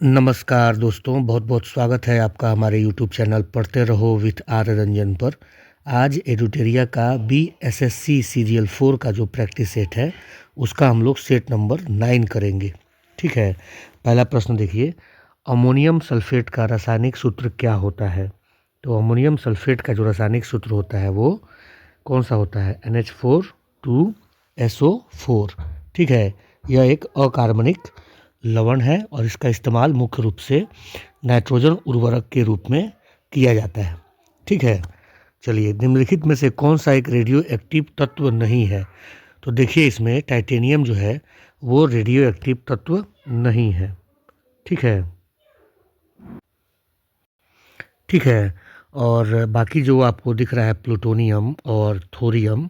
नमस्कार दोस्तों, बहुत बहुत स्वागत है आपका हमारे यूट्यूब चैनल पढ़ते रहो विथ आर रंजन पर। आज एडुटेरिया का बीएसएससी सीरियल 4 का जो प्रैक्टिस सेट है उसका हम लोग सेट नंबर 9 करेंगे। ठीक है, पहला प्रश्न देखिए, अमोनियम सल्फेट का रासायनिक सूत्र क्या होता है? तो अमोनियम सल्फेट का जो रासायनिक सूत्र होता है वो कौन सा होता है? NH4 2SO4। ठीक है, यह एक अकार्बनिक लवण है और इसका इस्तेमाल मुख्य रूप से नाइट्रोजन उर्वरक के रूप में किया जाता है। ठीक है, चलिए, निम्नलिखित में से कौन सा एक रेडियो एक्टिव तत्व नहीं है? तो देखिए, इसमें टाइटेनियम जो है वो रेडियो एक्टिव तत्व नहीं है। ठीक है, ठीक है। और बाकी जो आपको दिख रहा है प्लूटोनियम और थोरियम,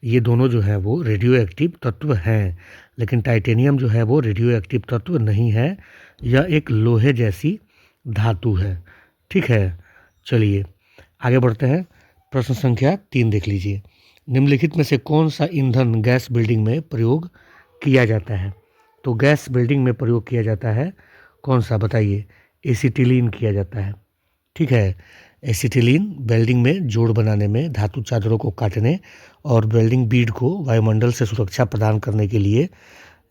ये दोनों जो हैं वो रेडियो एक्टिव तत्व हैं, लेकिन टाइटेनियम जो है वो रेडियो एक्टिव तत्व नहीं है। यह एक लोहे जैसी धातु है। ठीक है, चलिए आगे बढ़ते हैं। प्रश्न संख्या 3 देख लीजिए, निम्नलिखित में से कौन सा ईंधन गैस बिल्डिंग में प्रयोग किया जाता है? तो गैस बिल्डिंग में प्रयोग किया जाता है कौन सा, बताइए? एसिटिलीन किया जाता है। ठीक है, एसिटिलीन वेल्डिंग में जोड़ बनाने में, धातु चादरों को काटने और वेल्डिंग बीड को वायुमंडल से सुरक्षा प्रदान करने के लिए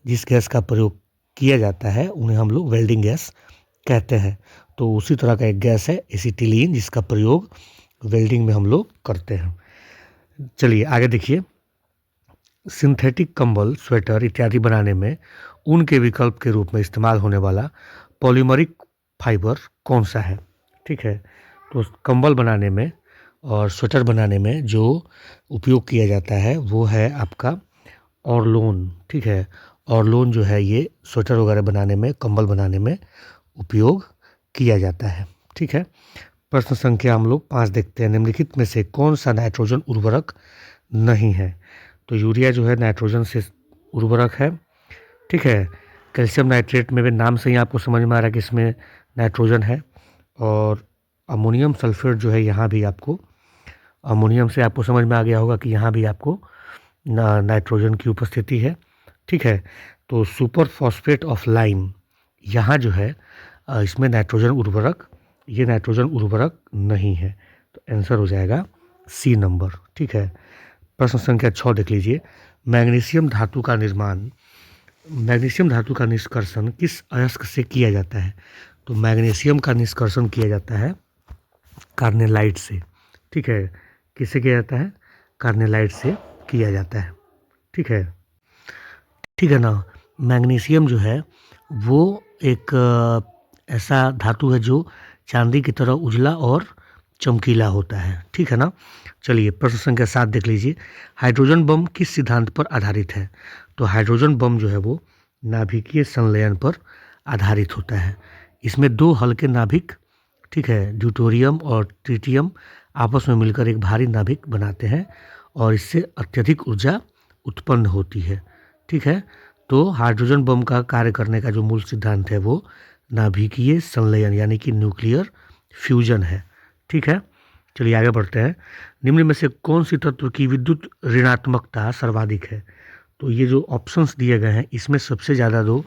जिस गैस का प्रयोग किया जाता है उन्हें हम लोग वेल्डिंग गैस कहते हैं। तो उसी तरह का एक गैस है एसिटिलीन, जिसका प्रयोग वेल्डिंग में हम लोग करते हैं। चलिए आगे देखिए, सिंथेटिक कंबल, स्वेटर इत्यादि बनाने में ऊन के विकल्प के रूप में इस्तेमाल होने वाला पॉलीमरिक फाइबर कौन सा है? ठीक है, तो कंबल बनाने में और स्वेटर बनाने में जो उपयोग किया जाता है वो है आपका ऑर्लोन। ठीक है, ऑर्लोन जो है ये स्वेटर वगैरह बनाने में, कंबल बनाने में उपयोग किया जाता है। ठीक है, प्रश्न संख्या हम लोग 5 देखते हैं, निम्नलिखित में से कौन सा नाइट्रोजन उर्वरक नहीं है? तो यूरिया जो है नाइट्रोजन से उर्वरक है। ठीक है, कैल्शियम नाइट्रेट में भी नाम से ही आपको समझ में आ रहा है कि इसमें नाइट्रोजन है। और अमोनियम सल्फेट जो है, यहाँ भी आपको अमोनियम से आपको समझ में आ गया होगा कि यहाँ भी आपको नाइट्रोजन की उपस्थिति है। ठीक है, तो सुपर फॉस्फेट ऑफ लाइम, यहाँ जो है इसमें नाइट्रोजन उर्वरक, ये नाइट्रोजन उर्वरक नहीं है। तो आंसर हो जाएगा सी नंबर। ठीक है, प्रश्न संख्या 6 देख लीजिए, मैग्नीशियम धातु का निर्माण, मैग्नीशियम धातु का निष्कर्षण किस अयस्क से किया जाता है? तो मैग्नीशियम का निष्कर्षण किया जाता है कार्नेलाइट से। ठीक है, किससे किया जाता है? कार्नेलाइट से किया जाता है। ठीक है, ठीक है ना। मैग्नीशियम जो है वो एक ऐसा धातु है जो चांदी की तरह उजला और चमकीला होता है। ठीक है ना। चलिए प्रश्न संख्या 7 देख लीजिए, हाइड्रोजन बम किस सिद्धांत पर आधारित है? तो हाइड्रोजन बम जो है वो नाभिकीय संलयन पर आधारित होता है। इसमें दो हल्के नाभिक, ठीक है, ड्यूटेरियम और ट्रिटियम आपस में मिलकर एक भारी नाभिक बनाते हैं और इससे अत्यधिक ऊर्जा उत्पन्न होती है। ठीक है, तो हाइड्रोजन बम का कार्य करने का जो मूल सिद्धांत है वो नाभिकीय संलयन यानी कि न्यूक्लियर फ्यूजन है। ठीक है, चलिए आगे बढ़ते हैं। निम्न में से कौन सी तत्व की विद्युत ऋणात्मकता सर्वाधिक है? तो ये जो ऑप्शंस दिए गए हैं इसमें सबसे ज़्यादा दो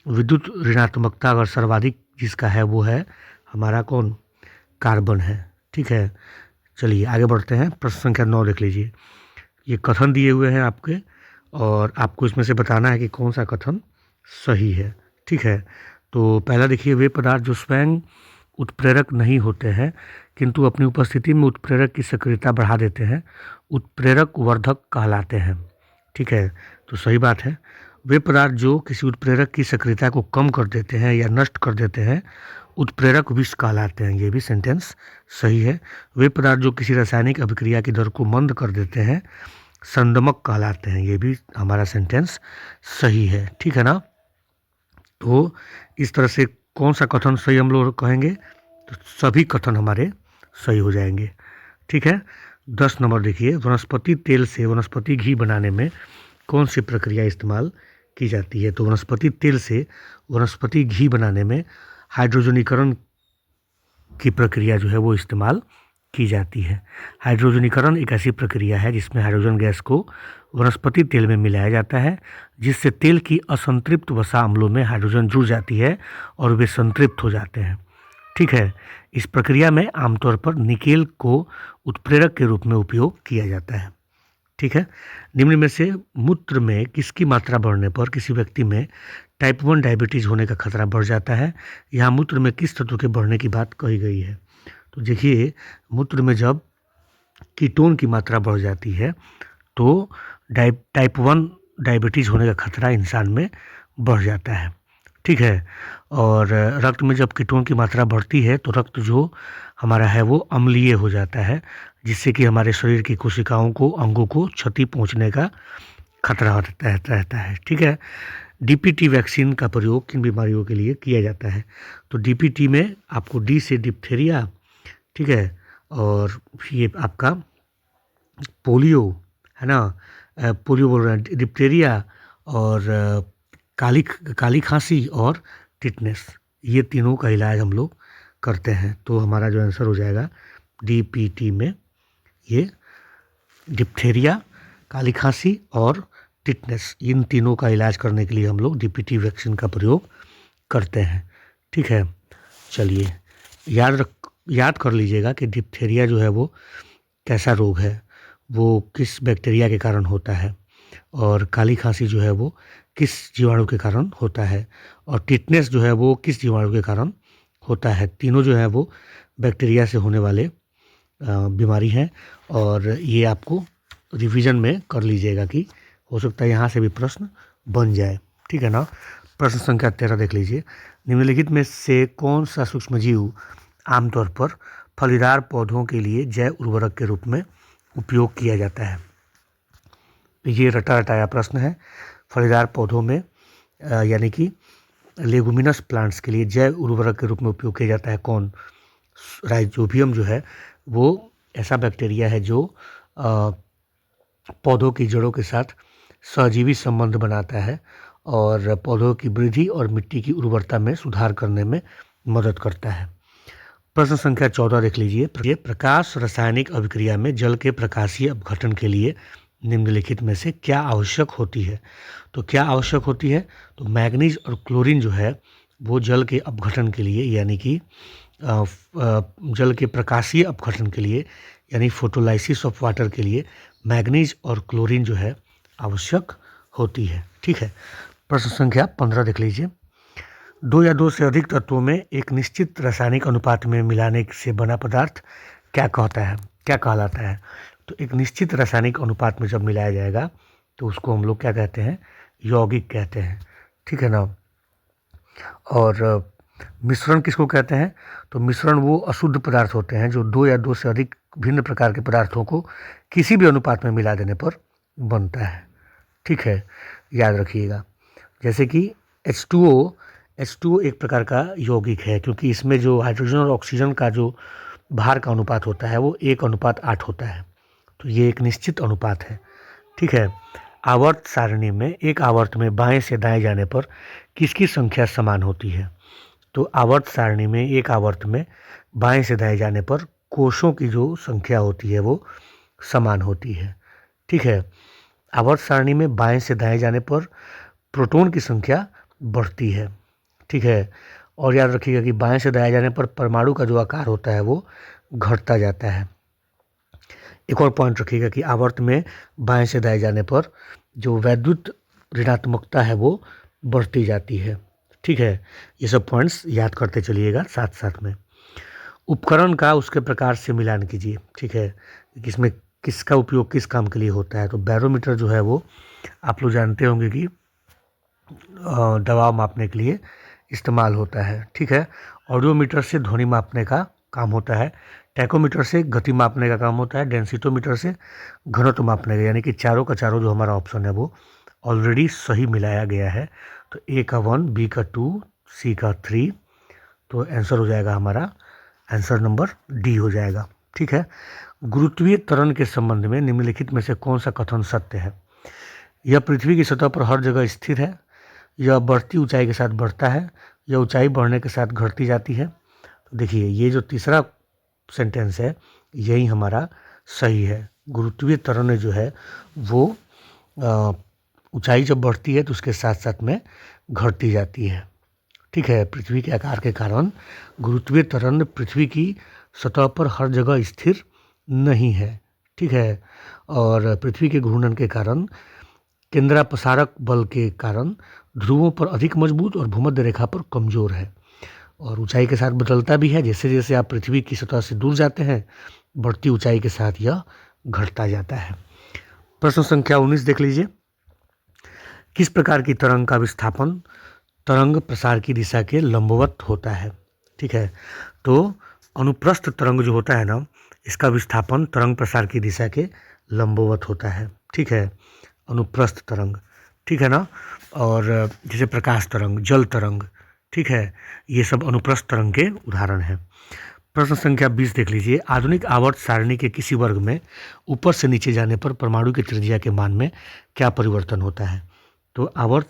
विद्युत ऋणात्मकता अगर सर्वाधिक जिसका है वो है हमारा कौन? कार्बन है। ठीक है, चलिए आगे बढ़ते हैं। प्रश्न संख्या 9 देख लीजिए, ये कथन दिए हुए हैं आपके और आपको इसमें से बताना है कि कौन सा कथन सही है। ठीक है, तो पहला देखिए, वे पदार्थ जो स्वयं उत्प्रेरक नहीं होते हैं किंतु अपनी उपस्थिति में उत्प्रेरक की सक्रियता बढ़ा देते हैं, उत्प्रेरक वर्धक कहलाते हैं। ठीक है, तो सही बात है। वे पदार्थ जो किसी उत्प्रेरक की सक्रियता को कम कर देते हैं या नष्ट कर देते हैं, उत्प्रेरक विष कहलाते हैं। ये भी सेंटेंस सही है। वे पदार्थ जो किसी रासायनिक अभिक्रिया की दर को मंद कर देते हैं, संदमक कहलाते हैं। ये भी हमारा सेंटेंस सही है। ठीक है ना। तो इस तरह से कौन सा कथन सही हम लोग कहेंगे? तो सभी कथन हमारे सही हो जाएंगे। ठीक है, 10 नंबर देखिए, वनस्पति तेल से वनस्पति घी बनाने में कौन सी प्रक्रिया इस्तेमाल की जाती है? तो वनस्पति तेल से वनस्पति घी बनाने में हाइड्रोजनीकरण की प्रक्रिया जो है वो इस्तेमाल की जाती है। हाइड्रोजनीकरण एक ऐसी प्रक्रिया है जिसमें हाइड्रोजन गैस को वनस्पति तेल में मिलाया जाता है, जिससे तेल की असंतृप्त वसा अम्लों में हाइड्रोजन जुड़ जाती है और वे संतृप्त हो जाते हैं। ठीक है। इस प्रक्रिया में आमतौर पर निकेल को उत्प्रेरक के रूप में उपयोग किया जाता है। ठीक है। निम्न में से मूत्र में किसकी मात्रा बढ़ने पर किसी व्यक्ति में टाइप 1 डायबिटीज़ होने का खतरा बढ़ जाता है? यहाँ मूत्र में किस तत्व के बढ़ने की बात कही गई है? तो देखिए, मूत्र में जब कीटोन की मात्रा बढ़ जाती है तो टाइप 1 डायबिटीज़ होने का खतरा इंसान में बढ़ जाता है। ठीक है। और रक्त में जब कीटोन की मात्रा बढ़ती है तो रक्त जो हमारा है वो अम्लीय हो जाता है, जिससे कि हमारे शरीर की कोशिकाओं को, अंगों को क्षति पहुंचने का खतरा रहता है। ठीक है। डीपीटी वैक्सीन का प्रयोग किन बीमारियों के लिए किया जाता है? तो डीपीटी में आपको डी से डिप्थीरिया, ठीक है, और ये आपका पोलियो है ना, पोलियो बोल रहे हैं, डिप्थीरिया और काली खांसी और टिटनेस, ये तीनों का इलाज हम लोग करते हैं। तो हमारा जो आंसर हो जाएगा डीपीटी में ये डिप्थीरिया, काली खांसी और टिटनेस, इन तीनों का इलाज करने के लिए हम लोग डीपीटी वैक्सीन का प्रयोग करते हैं। ठीक है। चलिए, याद कर लीजिएगा कि डिप्थीरिया जो है वो कैसा रोग है, वो किस बैक्टीरिया के कारण होता है, और काली खांसी जो है वो किस जीवाणु के कारण होता है, और टिटनेस जो है वो किस जीवाणु के कारण होता है। तीनों जो है वो बैक्टीरिया से होने वाले बीमारी हैं, और ये आपको रिवीजन में कर लीजिएगा कि हो सकता है यहाँ से भी प्रश्न बन जाए। ठीक है ना। प्रश्न संख्या 13 देख लीजिए। निम्नलिखित में से कौन सा सूक्ष्मजीव आमतौर पर फलीदार पौधों के लिए जैव उर्वरक के रूप में उपयोग किया जाता है? ये रटा रटाया प्रश्न है। फलीदार पौधों में यानी कि लेगुमिनस प्लांट्स के लिए जैव उर्वरक के रूप में उपयोग किया जाता है कौन? राइजोबियम जो है वो ऐसा बैक्टीरिया है जो पौधों की जड़ों के साथ सहजीवी संबंध बनाता है और पौधों की वृद्धि और मिट्टी की उर्वरता में सुधार करने में मदद करता है। प्रश्न संख्या 14 देख लीजिए। प्रकाश रासायनिक अभिक्रिया में जल के प्रकाशीय अपघटन के लिए निम्नलिखित में से क्या आवश्यक होती है? तो क्या आवश्यक होती है? तो मैग्नीज और क्लोरीन जो है वो जल के अपघटन के लिए, यानी कि जल के प्रकाशीय अपघटन के लिए, यानी फोटोलाइसिस ऑफ वाटर के लिए मैग्नीज और क्लोरीन जो है आवश्यक होती है। ठीक है। प्रश्न संख्या 15 देख लीजिए। 2 या 2 से अधिक तत्वों में एक निश्चित रासायनिक अनुपात में मिलाने से बना पदार्थ क्या कहलाता है? तो एक निश्चित रासायनिक अनुपात में जब मिलाया जाएगा तो उसको हम लोग क्या कहते हैं? यौगिक कहते हैं। ठीक है ना। और मिश्रण किसको कहते हैं? तो मिश्रण वो अशुद्ध पदार्थ होते हैं जो 2 या 2 से अधिक भिन्न प्रकार के पदार्थों को किसी भी अनुपात में मिला देने पर बनता है। ठीक है, याद रखिएगा। जैसे कि H2O एक प्रकार का यौगिक है, क्योंकि इसमें जो हाइड्रोजन और ऑक्सीजन का जो भार का अनुपात होता है वो 1:8 होता है। तो ये एक निश्चित अनुपात है। ठीक है। आवर्त सारणी में एक आवर्त में बाएं से दाएं जाने पर किसकी संख्या समान होती है? तो आवर्त सारणी में एक आवर्त में बाएं से दाएं जाने पर कोषों की जो संख्या होती है वो समान होती है। ठीक है। आवर्त सारणी में बाएं से दाएं जाने पर प्रोटॉन की संख्या बढ़ती है। ठीक है। और याद रखिएगा कि बाएं से दाएं जाने पर परमाणु का जो आकार होता है वो घटता जाता है। एक और पॉइंट रखिएगा कि आवर्त में बाएं से दाएं जाने पर जो वैद्युत ऋणात्मकता है वो बढ़ती जाती है। ठीक है। ये सब पॉइंट्स याद करते चलिएगा साथ साथ में। उपकरण का उसके प्रकार से मिलान कीजिए। ठीक है। इसमें किसका उपयोग किस काम के लिए होता है? तो बैरोमीटर जो है वो आप लोग जानते होंगे कि दबाव मापने के लिए इस्तेमाल होता है। ठीक है। ऑडियोमीटर से ध्वनि मापने का काम होता है। टैकोमीटर से गति मापने का काम होता है। डेंसिटोमीटर से घनत्व मापने का, यानी कि चारों का चारों जो हमारा ऑप्शन है वो ऑलरेडी सही मिलाया गया है। तो ए का 1, बी का 2, सी का 3, तो आंसर हो जाएगा हमारा, आंसर नंबर डी हो जाएगा। ठीक है। गुरुत्वीय त्वरण के संबंध में निम्नलिखित में से कौन सा कथन सत्य है? यह पृथ्वी की सतह पर हर जगह स्थिर है, यह बढ़ती ऊंचाई के साथ बढ़ता है, यह ऊंचाई बढ़ने के साथ घटती जाती है। तो देखिए, ये जो तीसरा सेंटेंस है यही हमारा सही है। गुरुत्वीय त्वरण जो है वो ऊंचाई जब बढ़ती है तो उसके साथ साथ में घटती जाती है। ठीक है, पृथ्वी के आकार के कारण गुरुत्वीय त्वरण पृथ्वी की सतह पर हर जगह स्थिर नहीं है। ठीक है, और पृथ्वी के घूर्णन के कारण केंद्रापसारक बल के कारण ध्रुवों पर अधिक मजबूत और भूमध्य रेखा पर कमजोर है, और ऊंचाई के साथ बदलता भी है। जैसे जैसे आप पृथ्वी की सतह से दूर जाते हैं, बढ़ती ऊंचाई के साथ यह घटता जाता है। प्रश्न संख्या 19 देख लीजिए। किस प्रकार की तरंग का विस्थापन तरंग प्रसार की दिशा के लंबवत होता है? ठीक है, तो अनुप्रस्थ तरंग जो होता है ना, इसका विस्थापन तरंग प्रसार की दिशा के लंबवत होता है। ठीक है, अनुप्रस्थ तरंग, ठीक है ना। और जैसे प्रकाश तरंग, जल तरंग, ठीक है, ये सब अनुप्रस्थ तरंग के उदाहरण हैं। प्रश्न संख्या 20 देख लीजिए। आधुनिक आवर्त सारणी के किसी वर्ग में ऊपर से नीचे जाने पर परमाणु की त्रिज्या के मान में क्या परिवर्तन होता है? तो आवर्त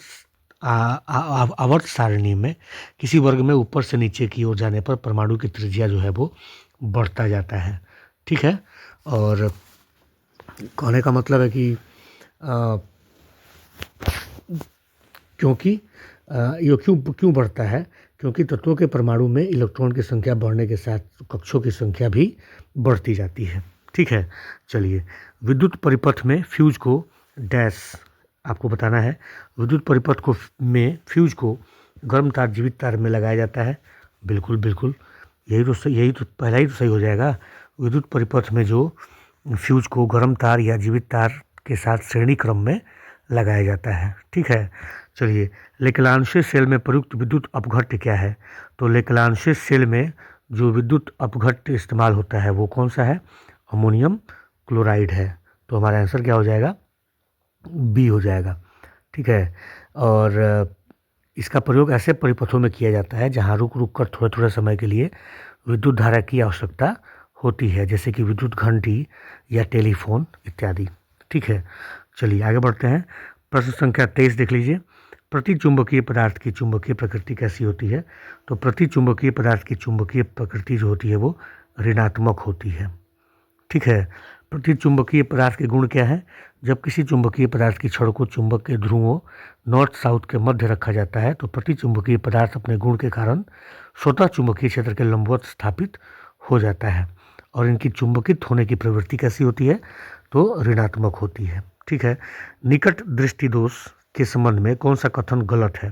सारणी में किसी वर्ग में ऊपर से नीचे की ओर जाने पर परमाणु की त्रिज्या जो है वो बढ़ता जाता है। ठीक है, और कहने का मतलब है कि क्योंकि ये क्यों बढ़ता है? क्योंकि तत्वों के परमाणु में इलेक्ट्रॉन की संख्या बढ़ने के साथ कक्षों की संख्या भी बढ़ती जाती है। ठीक है, चलिए। विद्युत परिपथ में फ्यूज को डैश आपको बताना है। विद्युत परिपथ को में फ्यूज को गर्म तार जीवित तार में लगाया जाता है। बिल्कुल बिल्कुल, यही तो पहला ही तो सही हो जाएगा। विद्युत परिपथ में जो फ्यूज को गर्म तार या जीवित तार के साथ श्रेणी क्रम में लगाया जाता है। ठीक है, चलिए। लेक्लांशियस सेल में प्रयुक्त विद्युत अपघट्य क्या है? तो लेक्लांशियस सेल में जो विद्युत अपघट्य इस्तेमाल होता है वो कौन सा है? अमोनियम क्लोराइड है। तो हमारा आंसर क्या हो जाएगा? बी हो जाएगा। ठीक है, और इसका प्रयोग ऐसे परिपथों में किया जाता है जहाँ रुक रुक कर थोड़े थोड़े समय के लिए विद्युत धारा की आवश्यकता होती है, जैसे कि विद्युत घंटी या टेलीफोन इत्यादि। ठीक है, चलिए आगे बढ़ते हैं। प्रश्न संख्या 23 देख लीजिए। प्रतिचुंबकीय पदार्थ की चुंबकीय प्रकृति कैसी होती है? तो प्रतिचुंबकीय पदार्थ की चुंबकीय प्रकृति जो होती है वो ऋणात्मक होती है। ठीक है, प्रतिचुंबकीय पदार्थ के गुण क्या है? जब किसी चुंबकीय पदार्थ की छड़ को चुंबक के ध्रुवों नॉर्थ साउथ के मध्य रखा जाता है तो प्रतिचुंबकीय पदार्थ अपने गुण के कारण स्वतः चुंबकीय क्षेत्र के लंबवत स्थापित हो जाता है, और इनकी चुंबकित होने की प्रवृत्ति कैसी होती है? तो ऋणात्मक होती है। ठीक है, निकट दृष्टि दोष के संबंध में कौन सा कथन गलत है?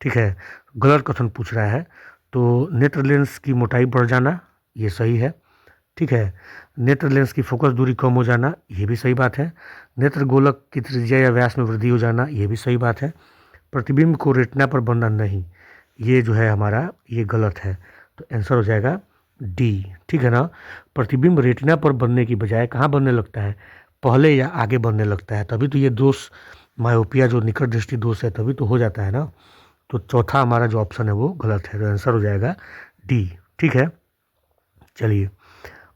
ठीक है, गलत कथन पूछ रहा है। तो नेत्र लेंस की मोटाई बढ़ जाना, ये सही है। ठीक है, नेत्र लेंस की फोकस दूरी कम हो जाना, ये भी सही बात है। नेत्र गोलक की त्रिज्या या व्यास में वृद्धि हो जाना, ये भी सही बात है। प्रतिबिंब को रेटिना पर बनना नहीं, ये जो है हमारा ये गलत है। तो आंसर हो जाएगा डी। ठीक है ना, प्रतिबिंब रेटिना पर बनने की बजाय कहाँ बनने लगता है? पहले या आगे बनने लगता है, तभी तो ये दोष मायोपिया जो निकट दृष्टि दोष है तभी तो हो जाता है ना। तो चौथा हमारा जो ऑप्शन है वो गलत है, तो आंसर हो जाएगा डी। ठीक है, चलिए।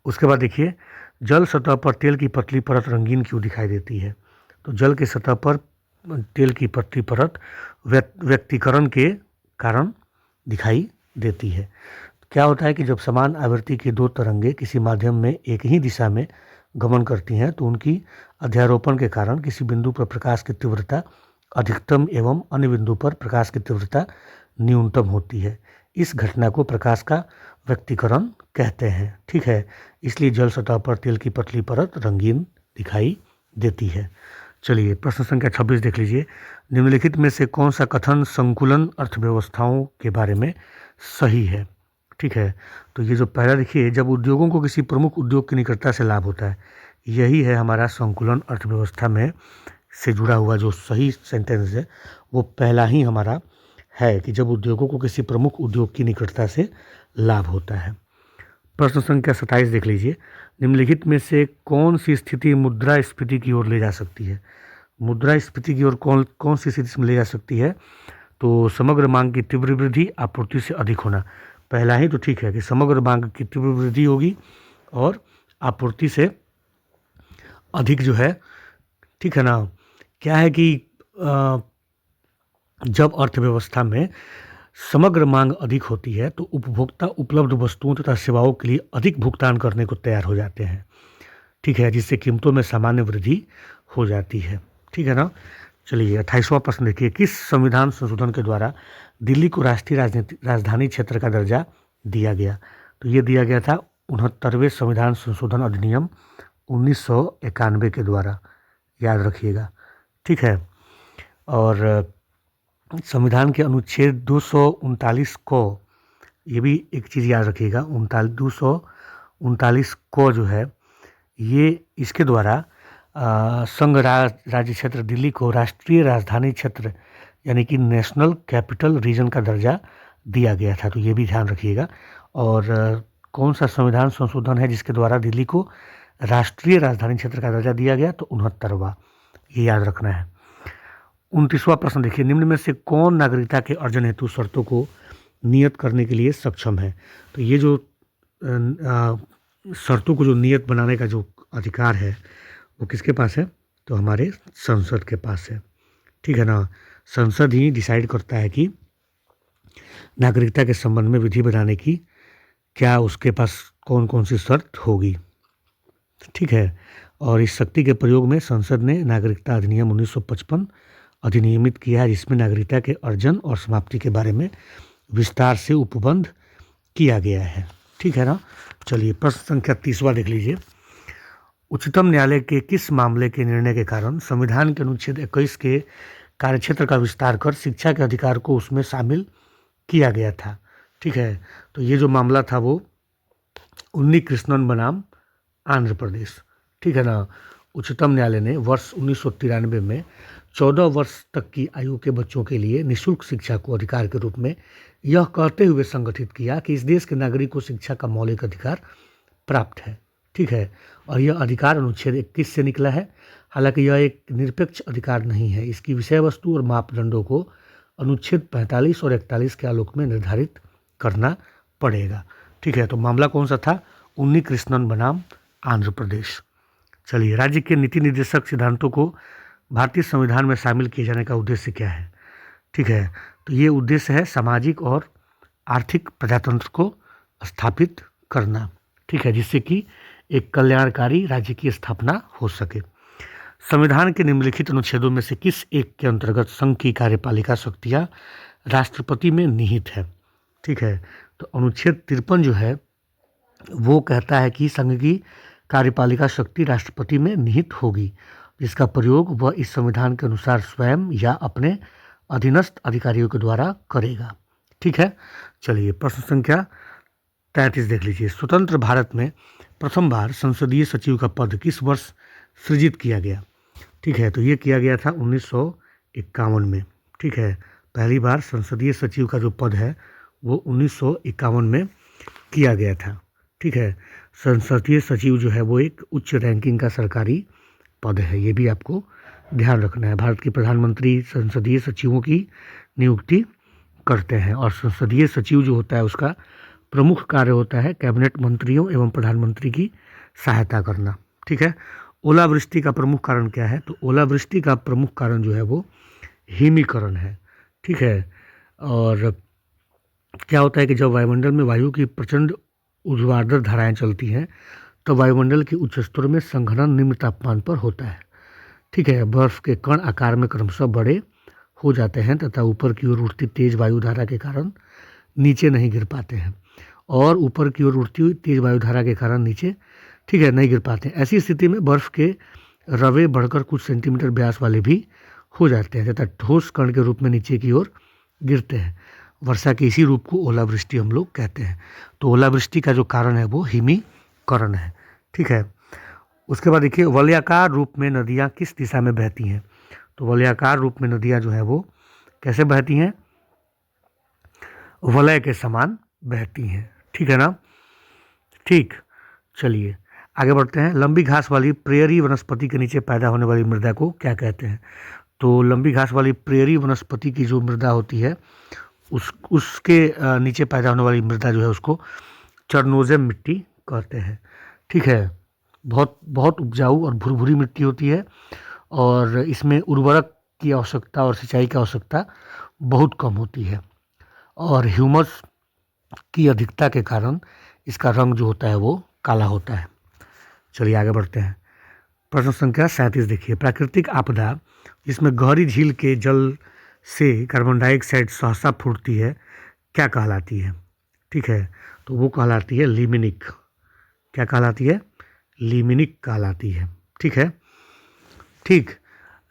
उसके बाद देखिए, जल सतह पर तेल की पतली परत रंगीन क्यों दिखाई देती है? तो जल की सतह पर तेल की पतली परत व्यक्तीकरण के कारण दिखाई देती है। क्या होता है कि जब समान आवृत्ति की दो तरंगे किसी माध्यम में एक ही दिशा में गमन करती हैं तो उनकी अध्यारोपण के कारण किसी बिंदु पर प्रकाश की तीव्रता अधिकतम एवं अन्य बिंदु पर प्रकाश की तीव्रता न्यूनतम होती है। इस घटना को प्रकाश का व्यक्तीकरण कहते हैं। ठीक है, इसलिए जल सतह पर तेल की पतली परत रंगीन दिखाई देती है। चलिए, प्रश्न संख्या 26 देख लीजिए। निम्नलिखित में से कौन सा कथन संकुलन अर्थव्यवस्थाओं के बारे में सही है? ठीक है, तो ये जो पहला देखिए, जब उद्योगों को किसी प्रमुख उद्योग की निकटता से लाभ होता है, यही है हमारा संकुलन अर्थव्यवस्था में से जुड़ा हुआ जो सही सेंटेंस है वो पहला ही हमारा है कि जब उद्योगों को किसी प्रमुख उद्योग की निकटता से लाभ होता है। प्रश्न संख्या 27 देख लीजिए। निम्नलिखित में से कौन सी स्थिति मुद्रास्फीति की ओर ले जा सकती है? मुद्रास्फीति की ओर कौन कौन सी स्थिति में ले जा सकती है? तो समग्र मांग की तीव्र वृद्धि आपूर्ति से अधिक होना। पहला ही तो ठीक है कि समग्र मांग की तीव्र वृद्धि होगी और आपूर्ति से अधिक जो है। ठीक है ना, क्या है कि जब अर्थव्यवस्था में समग्र मांग अधिक होती है तो उपभोक्ता उपलब्ध वस्तुओं तथा सेवाओं के लिए अधिक भुगतान करने को तैयार हो जाते हैं। ठीक है, जिससे कीमतों में सामान्य वृद्धि हो जाती है। ठीक है ना? चलिए 28वां प्रश्न देखिए, किस संविधान संशोधन के द्वारा दिल्ली को राष्ट्रीय राजधानी क्षेत्र का दर्जा दिया गया? तो ये दिया गया था 69वें संविधान संशोधन अधिनियम 1991 के द्वारा, याद रखिएगा। ठीक है, और संविधान के अनुच्छेद 239 को, ये भी एक चीज़ याद रखिएगा, 239 को जो है ये इसके द्वारा संघ राज्य क्षेत्र दिल्ली को राष्ट्रीय राजधानी क्षेत्र यानी कि नेशनल कैपिटल रीजन का दर्जा दिया गया था। तो ये भी ध्यान रखिएगा। और कौन सा संविधान संशोधन है जिसके द्वारा दिल्ली को राष्ट्रीय राजधानी क्षेत्र का दर्जा दिया गया? तो 69वां, ये याद रखना है। 29वां प्रश्न देखिए, निम्न में से कौन नागरिकता के अर्जन हेतु शर्तों को नियत करने के लिए सक्षम है? तो ये जो शर्तों को जो नियत बनाने का जो अधिकार है वो किसके पास है? तो हमारे संसद के पास है। ठीक है ना? संसद ही डिसाइड करता है कि नागरिकता के संबंध में विधि बनाने की क्या उसके पास कौन कौन सी शर्त होगी। ठीक है, और इस शक्ति के प्रयोग में संसद ने नागरिकता अधिनियम 1955 अधिनियमित किया है, जिसमें नागरिकता के अर्जन और समाप्ति के बारे में विस्तार से उपबंध किया गया है। ठीक है ना? चलिए प्रश्न संख्या 30वां देख लीजिए, उच्चतम न्यायालय के किस मामले के निर्णय के कारण संविधान के अनुच्छेद 21 के कार्यक्षेत्र का विस्तार कर शिक्षा के अधिकार को उसमें शामिल किया गया था? ठीक है, तो ये जो मामला था वो उन्नी कृष्णन बनाम आंध्र प्रदेश। ठीक है ना? उच्चतम न्यायालय ने वर्ष 1993 में 14 वर्ष तक की आयु के बच्चों के लिए निःशुल्क शिक्षा को अधिकार के रूप में यह कहते हुए संगठित किया कि इस देश के नागरिक को शिक्षा का मौलिक अधिकार प्राप्त है। ठीक है, और यह अधिकार अनुच्छेद 21 से निकला है। हालांकि यह एक निरपेक्ष अधिकार नहीं है, इसकी विषय वस्तु और मापदंडों को अनुच्छेद 45 और 41 के आलोक में निर्धारित करना पड़ेगा। ठीक है, तो मामला कौन सा था? उन्नी कृष्णन बनाम आंध्र प्रदेश। चलिए, राज्य के नीति निर्देशक सिद्धांतों को भारतीय संविधान में शामिल किए जाने का उद्देश्य क्या है? ठीक है, तो ये उद्देश्य है सामाजिक और आर्थिक प्रजातंत्र को स्थापित करना। ठीक है, जिससे कि एक कल्याणकारी राज्य की स्थापना हो सके। संविधान के निम्नलिखित अनुच्छेदों में से किस एक के अंतर्गत संघ की कार्यपालिका शक्तियाँ राष्ट्रपति में निहित है? ठीक है, तो अनुच्छेद 53 जो है वो कहता है कि संघ की कार्यपालिका शक्ति राष्ट्रपति में निहित होगी, जिसका प्रयोग वह इस संविधान के अनुसार स्वयं या अपने अधीनस्थ अधिकारियों के द्वारा करेगा। ठीक है, चलिए प्रश्न संख्या 33 देख लीजिए, स्वतंत्र भारत में प्रथम बार संसदीय सचिव का पद किस वर्ष सृजित किया गया? ठीक है, तो ये किया गया था 1951 में। ठीक है, पहली बार संसदीय सचिव का जो पद है वो 1951 में किया गया था। ठीक है, संसदीय सचिव जो है वो एक उच्च रैंकिंग का सरकारी पद है, ये भी आपको ध्यान रखना है। भारत के प्रधानमंत्री संसदीय सचिवों की नियुक्ति करते हैं और संसदीय सचिव जो होता है उसका प्रमुख कार्य होता है कैबिनेट मंत्रियों एवं प्रधानमंत्री की सहायता करना। ठीक है, ओलावृष्टि का प्रमुख कारण क्या है? तो ओलावृष्टि का प्रमुख कारण जो है वो हिमीकरण है। ठीक है, और क्या होता है कि जब वायुमंडल में वायु की प्रचंड ऊर्ध्वाधर धाराएं चलती हैं तो वायुमंडल के उच्च स्तरों में संघनन निम्न तापमान पर होता है। ठीक है, बर्फ के कण आकार में क्रमशः बड़े हो जाते हैं तथा ऊपर की ओर उठती तेज वायुधारा के कारण नीचे नहीं गिर पाते हैं, और ऊपर की ओर उठती हुई तेज वायुधारा के कारण नीचे, ठीक है, नहीं गिर पाते हैं। ऐसी स्थिति में बर्फ के रवे बढ़कर कुछ सेंटीमीटर व्यास वाले भी हो जाते हैं तथा ठोस कण के रूप में नीचे की ओर गिरते हैं। वर्षा के इसी रूप को ओलावृष्टि हम लोग कहते हैं। तो ओलावृष्टि का जो कारण है वो हिमीकरण है। ठीक है, उसके बाद देखिए, वलयाकार रूप में नदियाँ किस दिशा में बहती हैं? तो वलयाकार रूप में नदियाँ जो है वो कैसे बहती हैं? वलय के समान बहती हैं। ठीक है ना? ठीक, चलिए आगे बढ़ते हैं। लंबी घास वाली प्रेयरी वनस्पति के नीचे पैदा होने वाली मृदा को क्या कहते हैं? तो लंबी घास वाली प्रेयरी वनस्पति की जो मृदा होती है उसके नीचे पैदा होने वाली मृदा जो है उसको चरनोजेम मिट्टी कहते हैं। ठीक है, बहुत बहुत उपजाऊ और भुरभुरी मिट्टी होती है और इसमें उर्वरक की आवश्यकता और सिंचाई की आवश्यकता बहुत कम होती है और ह्यूमस की अधिकता के कारण इसका रंग जो होता है वो काला होता है। चलिए आगे बढ़ते हैं। प्रश्न संख्या 37 देखिए, प्राकृतिक आपदा जिसमें गहरी झील के जल से कार्बन डाइऑक्साइड सहसा फूटती है क्या कहलाती है? ठीक है, तो वो कहलाती है लिमिनिक। क्या कहलाती है? लिमिनिक कहलाती है। ठीक है, ठीक।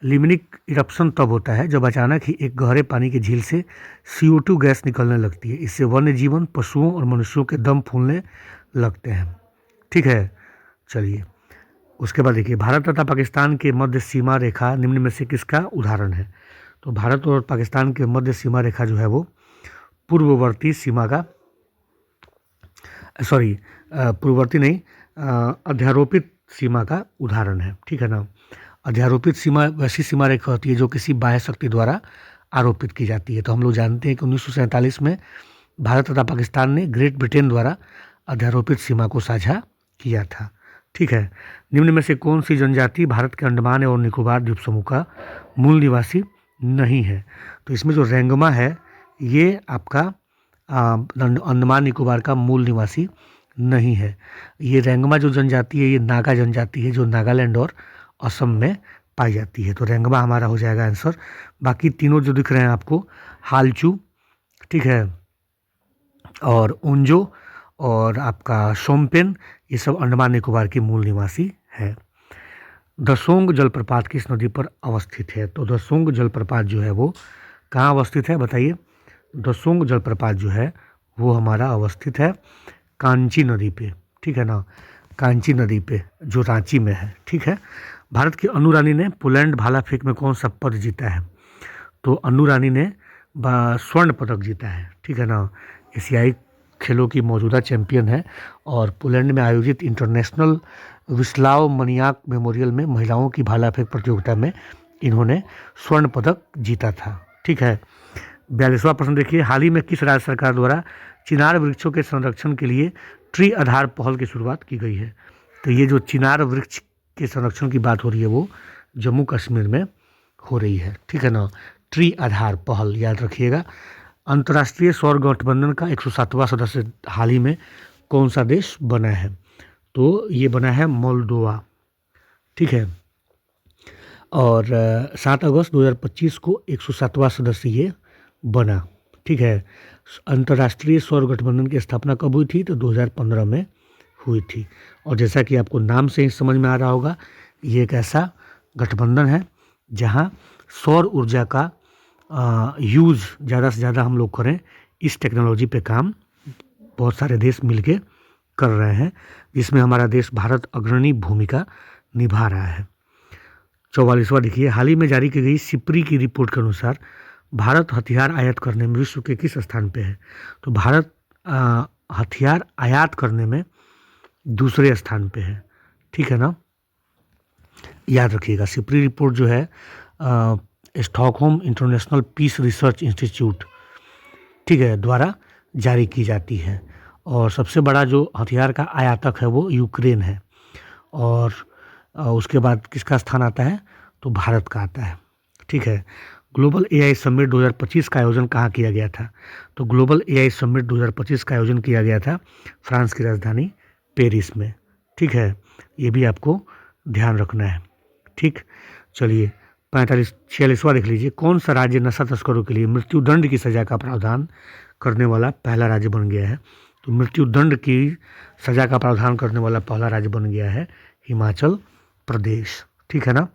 लिमिनिक इरप्शन तब होता है जब अचानक ही एक गहरे पानी की झील से CO2 गैस निकलने लगती है। इससे वन्य जीवन, पशुओं और मनुष्यों के दम फूलने लगते हैं। ठीक है, चलिए उसके बाद देखिए, भारत तथा पाकिस्तान के मध्य सीमा रेखा निम्न में से किसका उदाहरण है? तो भारत और पाकिस्तान के मध्य सीमा रेखा जो है वो पूर्ववर्ती सीमा का पूर्ववर्ती नहीं, अध्यारोपित सीमा का उदाहरण है। ठीक है ना। अध्यारोपित सीमा वैसी सीमा रेखा होती है जो किसी बाह्य शक्ति द्वारा आरोपित की जाती है। तो हम लोग जानते हैं कि 1947 में भारत तथा पाकिस्तान ने ग्रेट ब्रिटेन द्वारा अध्यारोपित सीमा को साझा किया था। ठीक है, निम्न में से कौन सी जनजाति भारत के अंडमान और निकोबार द्वीप समूह का मूल निवासी नहीं है? तो इसमें जो रेंगमा है ये आपका अंडमान निकोबार का मूल निवासी नहीं है। ये रेंगमा जो जनजाति है ये नागा जनजाति है जो नागालैंड और असम में पाई जाती है। तो रेंगमा हमारा हो जाएगा आंसर। बाकी तीनों जो दिख रहे हैं आपको, हालचू, ठीक है, और उंजो और आपका शोम्पेन, ये सब अंडमान निकोबार के मूल निवासी है। दसोंग जलप्रपात किस नदी पर अवस्थित है? तो दसोंग जलप्रपात जो है वो कहाँ अवस्थित है बताइए? दसोंग जलप्रपात जो है वो हमारा अवस्थित है कांची नदी पे। ठीक है ना, कांची नदी पे जो रांची में है। ठीक है, भारत की अनु रानी ने पोलैंड भाला फेंक में कौन सा पद जीता है? तो अनु रानी ने स्वर्ण पदक जीता है। ठीक है ना, एशियाई खेलों की मौजूदा चैंपियन है और पोलैंड में आयोजित इंटरनेशनल विस्लाव मनियाक मेमोरियल में महिलाओं की भाला फेंक प्रतियोगिता में इन्होंने स्वर्ण पदक जीता था। ठीक है, 42वां प्रश्न देखिए, हाल ही में किस राज्य सरकार द्वारा चिनार वृक्षों के संरक्षण के लिए ट्री आधार पहल की शुरुआत की गई है? तो ये जो चिनार वृक्ष के संरक्षण की बात हो रही है वो जम्मू कश्मीर में हो रही है। ठीक है ना, ट्री आधार पहल याद रखिएगा। अंतर्राष्ट्रीय सौर गठबंधन का 107वां सदस्य हाल ही में कौन सा देश बना है? तो ये बना है मोल्दोवा। ठीक है, और 7 अगस्त 2025 को 107वां सदस्य ये बना। ठीक है, अंतर्राष्ट्रीय सौर गठबंधन की स्थापना कब हुई थी? तो 2015 में हुई थी। और जैसा कि आपको नाम से ही समझ में आ रहा होगा, ये एक ऐसा गठबंधन है जहां सौर ऊर्जा का यूज़ ज़्यादा से ज़्यादा हम लोग करें, इस टेक्नोलॉजी पे काम बहुत सारे देश मिलके कर रहे हैं, जिसमें हमारा देश भारत अग्रणी भूमिका निभा रहा है। 44वां देखिए, हाल ही में जारी की गई सिप्री की रिपोर्ट के अनुसार भारत हथियार आयात करने में विश्व के किस स्थान पे है? तो भारत हथियार आयात करने में दूसरे स्थान पे है। ठीक है ना, याद रखिएगा। सिप्री रिपोर्ट जो है Stockholm International Peace Research Institute, ठीक है, द्वारा जारी की जाती है। और सबसे बड़ा जो हथियार का आयातक है वो यूक्रेन है। और उसके बाद किसका स्थान आता है? तो भारत का आता है। ठीक है, ग्लोबल AI समिट 2025 का आयोजन कहाँ किया गया था? तो ग्लोबल AI समिट 2025 का आयोजन किया गया था फ्रांस की राजधानी पेरिस में। ठीक है, ये भी आपको ध्यान रखना है। ठीक, चलिए 46वां देख लीजिए, कौन सा राज्य नशा तस्करों के लिए मृत्युदंड की सज़ा का प्रावधान करने वाला पहला राज्य बन गया है? तो मृत्युदंड की सज़ा का प्रावधान करने वाला पहला राज्य बन गया है हिमाचल प्रदेश। ठीक है ना,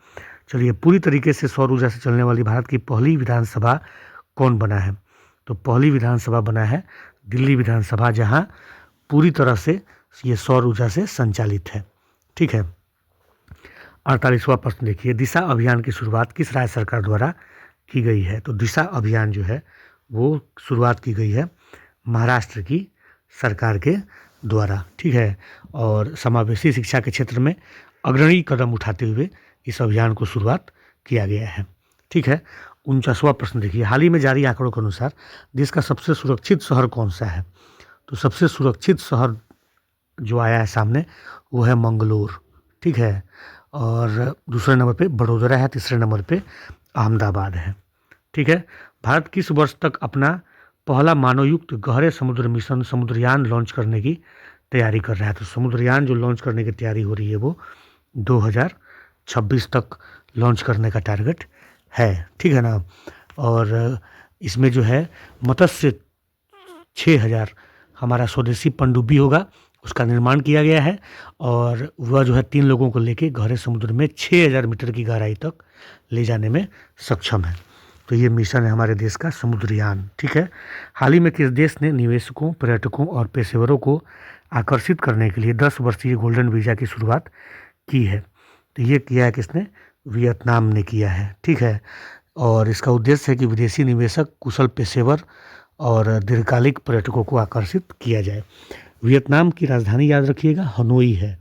चलिए पूरी तरीके से सौर ऊर्जा से चलने वाली भारत की पहली विधानसभा कौन बना है? तो पहली विधानसभा बना है दिल्ली विधानसभा, जहां पूरी तरह से ये सौर ऊर्जा से संचालित है। ठीक है, 48वां प्रश्न देखिए, दिशा अभियान की शुरुआत किस राज्य सरकार द्वारा की गई है? तो दिशा अभियान जो है वो शुरुआत की गई है महाराष्ट्र की सरकार के द्वारा। ठीक है, और समावेशी शिक्षा के क्षेत्र में अग्रणी कदम उठाते हुए इस अभियान को शुरुआत किया गया है। ठीक है, 49वां प्रश्न देखिए, हाल ही में जारी आंकड़ों के अनुसार देश का सबसे सुरक्षित शहर कौन सा है? तो सबसे सुरक्षित शहर जो आया है सामने वो है मंगलोर। ठीक है, और दूसरे नंबर पे बड़ोदरा है, तीसरे नंबर पे अहमदाबाद है। ठीक है, भारत किस वर्ष तक अपना पहला मानवयुक्त गहरे समुद्र मिशन समुद्रयान लॉन्च करने की तैयारी कर रहा है। तो समुद्रयान जो लॉन्च करने की तैयारी हो रही है वो 2026 तक लॉन्च करने का टारगेट है, ठीक है ना। और इसमें जो है मत्स्य 6000 हमारा स्वदेशी पनडुब्बी होगा, उसका निर्माण किया गया है और वह जो है 3 लोगों को लेके गहरे समुद्र में 6000 मीटर की गहराई तक ले जाने में सक्षम है। तो ये मिशन है हमारे देश का समुद्रयान, ठीक है। हाल ही में किस देश ने निवेशकों, पर्यटकों और पेशेवरों को आकर्षित करने के लिए 10 वर्षीय गोल्डन वीज़ा की शुरुआत की है? तो ये किया है किसने? वियतनाम ने किया है, ठीक है। और इसका उद्देश्य है कि विदेशी निवेशक, कुशल पेशेवर और दीर्घकालिक पर्यटकों को आकर्षित किया जाए। वियतनाम की राजधानी याद रखिएगा हनोई है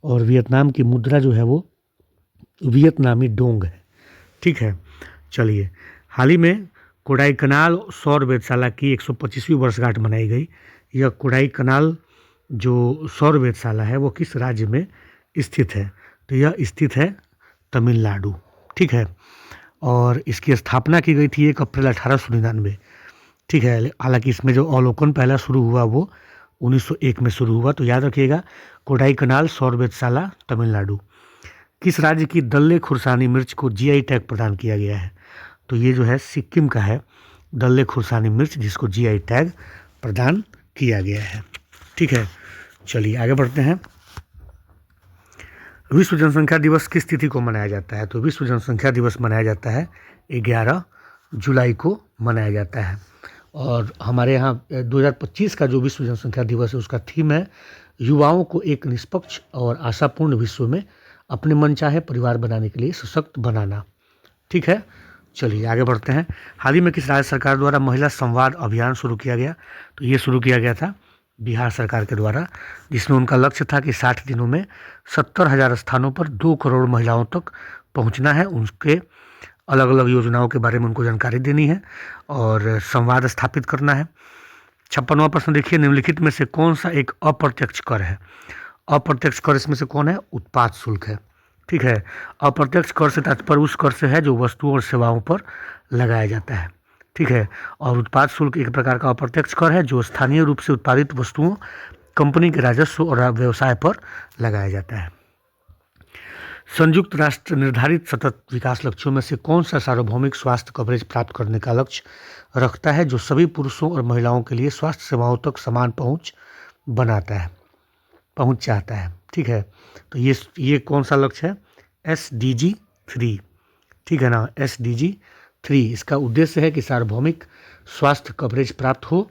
और वियतनाम की मुद्रा जो है वो वियतनामी डोंग है, ठीक है। चलिए, हाल ही में कोडाईकनाल सौर वेधशाला की 125वीं वर्षगांठ मनाई गई। यह कोडाईकनाल जो सौर वेधशाला है वो किस राज्य में स्थित है? तो यह स्थित है तमिलनाडु, ठीक है। और इसकी स्थापना की गई थी 1 अप्रैल 1899, ठीक है। हालांकि इसमें जो अवलोकन पहला शुरू हुआ वो 1901 में शुरू हुआ। तो याद रखिएगा कोडाईकनाल सौर वेधशाला तमिलनाडु। किस राज्य की दल्ले खुरसानी मिर्च को जीआई टैग प्रदान किया गया है? तो ये जो है सिक्किम का है दल्ले खुरसानी मिर्च, जिसको जीआई टैग प्रदान किया गया है, ठीक है। चलिए आगे बढ़ते हैं। विश्व जनसंख्या दिवस किस तिथि को मनाया जाता है? तो विश्व जनसंख्या दिवस मनाया जाता है 11 जुलाई को मनाया जाता है। और हमारे यहाँ 2025 का जो विश्व जनसंख्या दिवस है उसका थीम है युवाओं को एक निष्पक्ष और आशापूर्ण विश्व में अपने मनचाहे परिवार बनाने के लिए सशक्त बनाना, ठीक है। चलिए आगे बढ़ते हैं। हाल ही में किस राज्य सरकार द्वारा महिला संवाद अभियान शुरू किया गया? तो ये शुरू किया गया था बिहार सरकार के द्वारा, जिसमें उनका लक्ष्य था कि 60 दिनों में 70,000 स्थानों पर 2 करोड़ महिलाओं तक पहुंचना है। उनके अलग अलग योजनाओं के बारे में उनको जानकारी देनी है और संवाद स्थापित करना है। 56वां प्रश्न देखिए, निम्नलिखित में से कौन सा एक अप्रत्यक्ष कर है? अप्रत्यक्ष कर इसमें से कौन है? उत्पाद शुल्क है, ठीक है। अप्रत्यक्ष कर से तात्पर्य उस कर से है जो वस्तुओं और सेवाओं पर लगाया जाता है, ठीक है। और उत्पाद शुल्क एक प्रकार का अप्रत्यक्ष कर है जो स्थानीय रूप से उत्पादित वस्तुओं, कंपनी के राजस्व और व्यवसाय पर लगाया जाता है। संयुक्त राष्ट्र निर्धारित सतत विकास लक्ष्यों में से कौन सा सार्वभौमिक स्वास्थ्य कवरेज प्राप्त करने का लक्ष्य रखता है, जो सभी पुरुषों और महिलाओं के लिए स्वास्थ्य सेवाओं तक समान पहुंच चाहता है, ठीक है। तो ये कौन सा लक्ष्य है? SDG 3, ठीक है ना। SDG 3 इसका उद्देश्य है कि सार्वभौमिक स्वास्थ्य कवरेज प्राप्त हो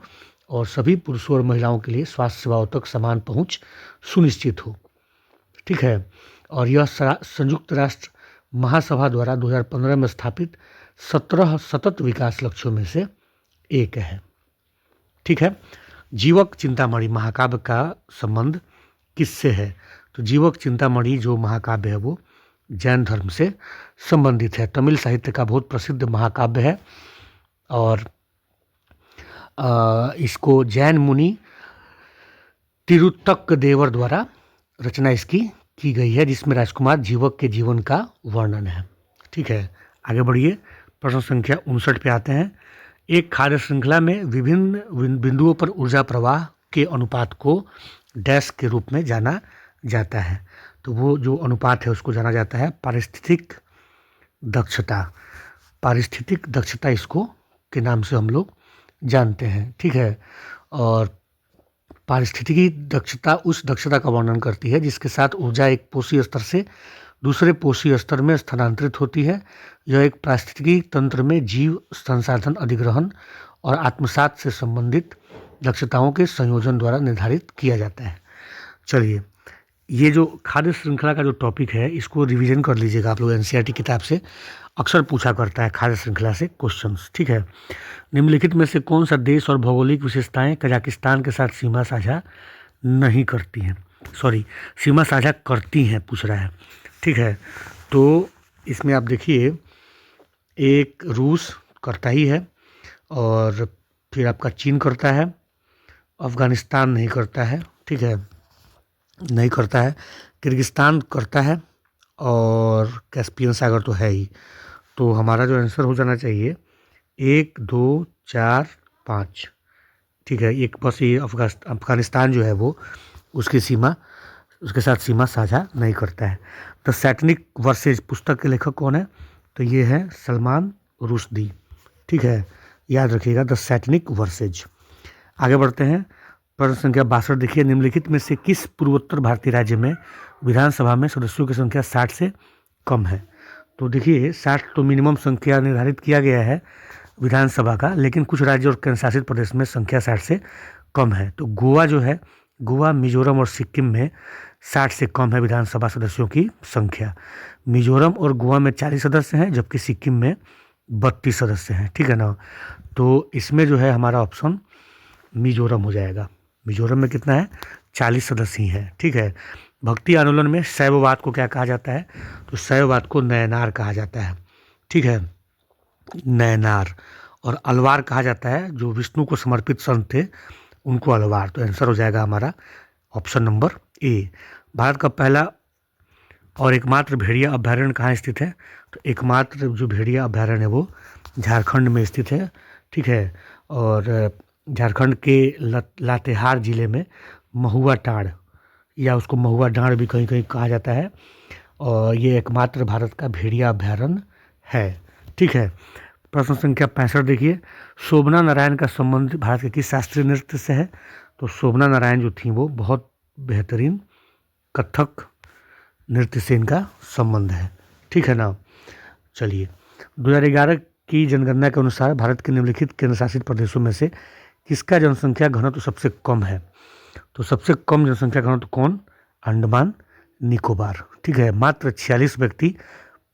और सभी पुरुषों और महिलाओं के लिए स्वास्थ्य सेवाओं तक समान पहुंच सुनिश्चित हो, ठीक है। और यह संयुक्त राष्ट्र महासभा द्वारा 2015 में स्थापित 17 सतत विकास लक्ष्यों में से एक है, ठीक है। जीवक चिंतामणि महाकाव्य का संबंध किससे है? तो जीवक चिंतामणि जो महाकाव्य है वो जैन धर्म से संबंधित है। तमिल साहित्य का बहुत प्रसिद्ध महाकाव्य है और इसको जैन मुनि तिरुत्तक देवर द्वारा रचना इसकी की गई है, जिसमें राजकुमार जीवक के जीवन का वर्णन है, ठीक है। आगे बढ़िए, प्रश्न संख्या 59 पे आते हैं। एक खाद्य श्रृंखला में विभिन्न बिंदुओं पर ऊर्जा प्रवाह के अनुपात को डैश के रूप में जाना जाता है। तो वो जो अनुपात है उसको जाना जाता है पारिस्थितिक दक्षता। पारिस्थितिक दक्षता इसको के नाम से हम लोग जानते हैं, ठीक है। और पारिस्थितिकी दक्षता उस दक्षता का वर्णन करती है जिसके साथ ऊर्जा एक पोषी स्तर से दूसरे पोषी स्तर में स्थानांतरित होती है। यह एक पारिस्थितिकी तंत्र में जीव संसाधन अधिग्रहण और आत्मसात से संबंधित दक्षताओं के संयोजन द्वारा निर्धारित किया जाता है। चलिए, ये जो खाद्य श्रृंखला का जो टॉपिक है इसको रिवीजन कर लीजिएगा आप लोग। NCERT किताब से अक्सर पूछा करता है खाद्य श्रृंखला से क्वेश्चंस, ठीक है। निम्नलिखित में से कौन सा देश और भौगोलिक विशेषताएं कजाकिस्तान के साथ सीमा साझा नहीं करती हैं? सीमा साझा करती हैं पूछ रहा है, ठीक है। तो इसमें आप देखिए, एक रूस करता ही है और फिर आपका चीन करता है, अफ़गानिस्तान नहीं करता है, ठीक है, नहीं करता है, किर्गिस्तान करता है और कैस्पियन सागर तो है ही। तो हमारा जो आंसर हो जाना चाहिए 1, 2, 4, 5। ठीक है, एक बस ये अफ़गानिस्तान जो है वो उसके साथ सीमा साझा नहीं करता है। द सैटनिक वर्सेज पुस्तक के लेखक कौन है? तो ये है सलमान रुश्दी। ठीक है, याद रखिएगा द सैटनिक वर्सेज। आगे बढ़ते हैं। प्रश्न संख्या 62 देखिए, निम्नलिखित में से किस पूर्वोत्तर भारतीय राज्य में विधानसभा में सदस्यों की संख्या 60 से कम है? तो देखिए 60 तो मिनिमम संख्या निर्धारित किया गया है विधानसभा का, लेकिन कुछ राज्य और केंद्र शासित प्रदेश में संख्या 60 से कम है। तो गोवा जो है, गोवा, मिजोरम और सिक्किम में 60 से कम है विधानसभा सदस्यों की संख्या। मिजोरम और गोवा में 40 सदस्य हैं, जबकि सिक्किम में 32 सदस्य हैं। ठीक है ना, तो इसमें जो है हमारा ऑप्शन मिजोरम हो जाएगा। मिजोरम में कितना है? 40 सदस्य ही हैं। ठीक है। भक्ति आंदोलन में शैववाद को क्या कहा जाता है? तो शैववाद को नयनार कहा जाता है। ठीक है, नयनार। और अलवार कहा जाता है, जो विष्णु को समर्पित संत थे उनको अलवार। तो आंसर हो जाएगा हमारा ऑप्शन नंबर ए। भारत का पहला और एकमात्र भेड़िया अभयारण्य कहाँ स्थित है? तो एकमात्र जो भेड़िया अभयारण्य है वो झारखंड में स्थित है। ठीक है, और झारखंड के लातेहार जिले में महुआ टाँड़, या उसको महुआ डाँड़ भी कहीं कहीं कहा जाता है, और ये एकमात्र भारत का भेड़िया अभयारण्य है। ठीक है। प्रश्न संख्या 65 देखिए, शोभना नारायण का संबंध भारत के किस शास्त्रीय नृत्य से है? तो शोभना नारायण जो थी वो बहुत बेहतरीन कथक नृत्य से इनका संबंध है। ठीक है ना। चलिए, 2011 की जनगणना के अनुसार भारत के निम्नलिखित केंद्र शासित प्रदेशों में से किसका जनसंख्या घनत्व सबसे कम है? तो सबसे कम जनसंख्या घनत्व कौन? अंडमान निकोबार। ठीक है, मात्र 46 व्यक्ति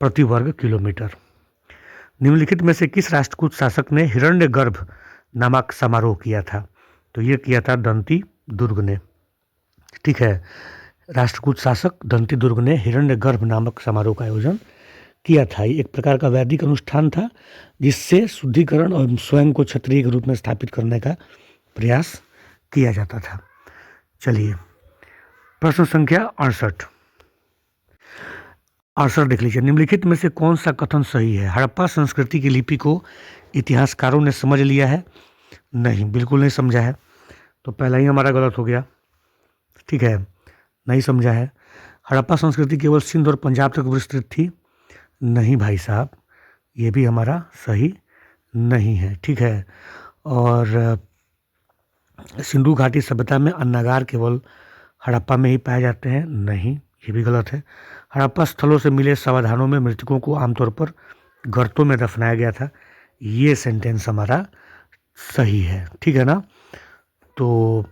प्रति वर्ग किलोमीटर। निम्नलिखित में से किस राष्ट्रकूट शासक ने हिरण्यगर्भ नामक समारोह किया था? तो ये किया था दंती दुर्ग ने। ठीक है, राष्ट्रकूट शासक दंती दुर्ग ने हिरण्यगर्भ नामक समारोह का आयोजन किया था। ये एक प्रकार का वैदिक अनुष्ठान था, जिससे शुद्धिकरण और स्वयं को क्षत्रिय के रूप में स्थापित करने का प्रयास किया जाता था। चलिए, प्रश्न संख्या 68 देख लीजिए, निम्नलिखित में से कौन सा कथन सही है? हड़प्पा संस्कृति की लिपि को इतिहासकारों ने समझ लिया है? नहीं, बिल्कुल नहीं समझा है। तो पहला ही हमारा गलत हो गया। ठीक है, नहीं समझा है। हड़प्पा संस्कृति केवल सिंध और पंजाब तक विस्तृत थी? नहीं भाई साहब, ये भी हमारा सही नहीं है। ठीक है, और सिंधु घाटी सभ्यता में अन्नागार केवल हड़प्पा में ही पाए जाते हैं? नहीं, ये भी गलत है। हड़प्पा स्थलों से मिले समाधानों में मृतकों को आमतौर पर गर्तों में दफनाया गया था। ये सेंटेंस हमारा सही है। ठीक है ना। तो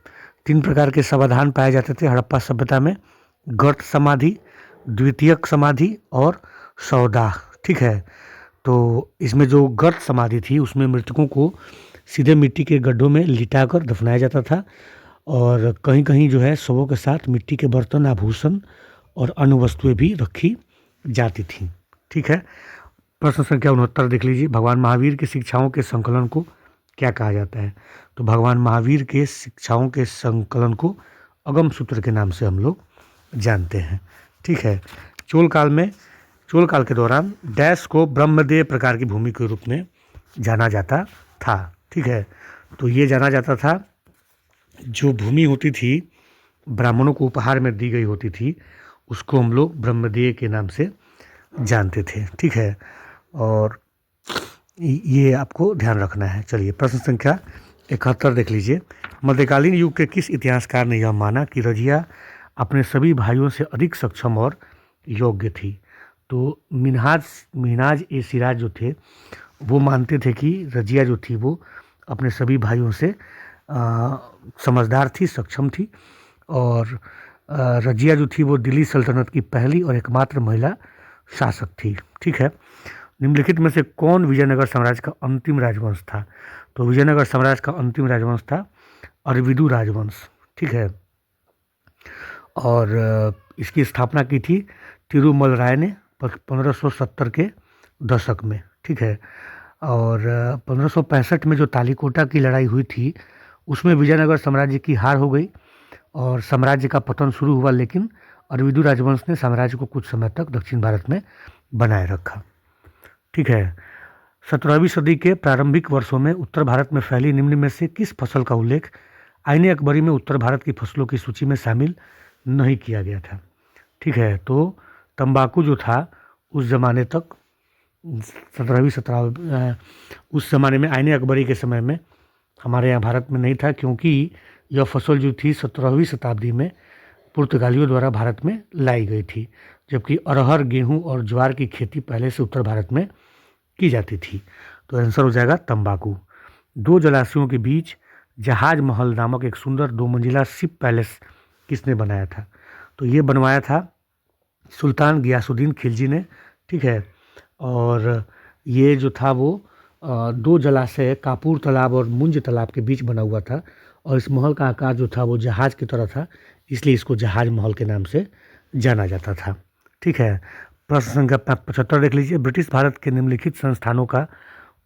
3 प्रकार के समाधान पाए जाते थे हड़प्पा सभ्यता में: गर्त समाधि, द्वितीयक समाधि और सौदाह। ठीक है, तो इसमें जो गर्त समाधि थी उसमें मृतकों को सीधे मिट्टी के गड्ढों में लिटाकर दफनाया जाता था, और कहीं कहीं जो है शवों के साथ मिट्टी के बर्तन, आभूषण और अन्य वस्तुएं भी रखी जाती थीं। ठीक है। प्रश्न संख्या 69 देख लीजिए, भगवान महावीर की शिक्षाओं के संकलन को क्या कहा जाता है? तो भगवान महावीर के शिक्षाओं के संकलन को अगम सूत्र के नाम से हम लोग जानते हैं। ठीक है। चोल काल के दौरान डैश को ब्रह्मदेव प्रकार की भूमि के रूप में जाना जाता था। ठीक है, तो ये जाना जाता था, जो भूमि होती थी ब्राह्मणों को उपहार में दी गई होती थी, उसको हम लोग ब्रह्मदेव के नाम से जानते थे। ठीक है, और ये आपको ध्यान रखना है। चलिए, प्रश्न संख्या 71 देख लीजिए, मध्यकालीन युग के किस इतिहासकार ने यह माना कि रजिया अपने सभी भाइयों से अधिक सक्षम और योग्य थी? तो मिन्हाज ए सिराज जो थे वो मानते थे कि रजिया जो थी वो अपने सभी भाइयों से समझदार थी, सक्षम थी, और रजिया जो थी वो दिल्ली सल्तनत की पहली और एकमात्र महिला शासक थी। ठीक है। निम्नलिखित में से कौन विजयनगर साम्राज्य का अंतिम राजवंश था? तो विजयनगर साम्राज्य का अंतिम राजवंश था अरविदु राजवंश। ठीक है, और इसकी स्थापना की थी तिरुमल राय ने 1570 के दशक में। ठीक है, और 1565 में जो तालीकोटा की लड़ाई हुई थी उसमें विजयनगर साम्राज्य की हार हो गई और साम्राज्य का पतन शुरू हुआ, लेकिन अरविदु राजवंश ने साम्राज्य को कुछ समय तक दक्षिण भारत में बनाए रखा। ठीक है, 17वीं सदी के प्रारंभिक वर्षों में उत्तर भारत में फैली निम्न में से किस फसल का उल्लेख आईने अकबरी में उत्तर भारत की फसलों की सूची में शामिल नहीं किया गया था? ठीक है, तो तंबाकू जो था उस ज़माने तक 17 उस ज़माने में आईने अकबरी के समय में हमारे यहाँ भारत में नहीं था, क्योंकि यह फसल जो थी 17वीं शताब्दी में पुर्तगालियों द्वारा भारत में लाई गई थी, जबकि अरहर, गेहूं और ज्वार की खेती पहले से उत्तर भारत में की जाती थी। तो आंसर हो जाएगा तंबाकू। 2 जलाशयों के बीच जहाज महल नामक एक सुंदर 2 मंजिला शिप पैलेस किसने बनाया था? तो ये बनवाया था सुल्तान गियासुद्दीन खिलजी ने। ठीक है, और ये जो था वो 2 जलाशय कापूर तालाब और मुंज तालाब के बीच बना हुआ था, और इस महल का आकार जो था वो जहाज की तरह था, इसलिए इसको जहाज महल के नाम से जाना जाता था। ठीक है, प्रश्न संख्या 75 देख लीजिए। ब्रिटिश भारत के निम्नलिखित संस्थानों का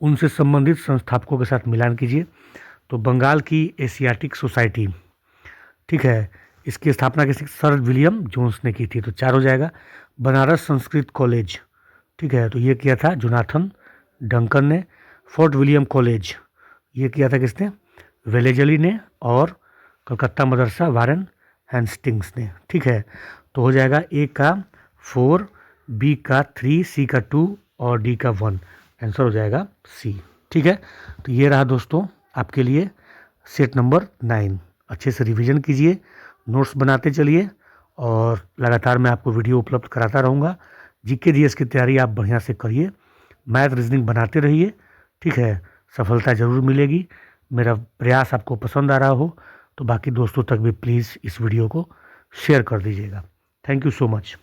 उनसे संबंधित संस्थापकों के साथ मिलान कीजिए। तो बंगाल की एशियाटिक सोसाइटी, ठीक है, इसकी स्थापना किसी सर विलियम जोन्स ने की थी, तो 4 हो जाएगा। बनारस संस्कृत कॉलेज, ठीक है, तो ये किया था जोनाथन डंकन ने। फोर्ट विलियम कॉलेज, ये किया था किसने? वेलेजली ने। और कलकत्ता मदरसा वारेन हेस्टिंग्स ने। ठीक है, तो हो जाएगा ए का 4, बी का 3, सी का 2 और डी का 1। आंसर हो जाएगा सी। ठीक है, तो ये रहा दोस्तों आपके लिए सेट नंबर 9। अच्छे से रिवीजन कीजिए, नोट्स बनाते चलिए, और लगातार मैं आपको वीडियो उपलब्ध कराता रहूँगा। जीके जीएस की तैयारी आप बढ़िया से करिए, मैथ रीजनिंग बनाते रहिए। ठीक है, सफलता ज़रूर मिलेगी। मेरा प्रयास आपको पसंद आ रहा हो तो बाकी दोस्तों तक भी प्लीज़ इस वीडियो को शेयर कर दीजिएगा। Thank you so much.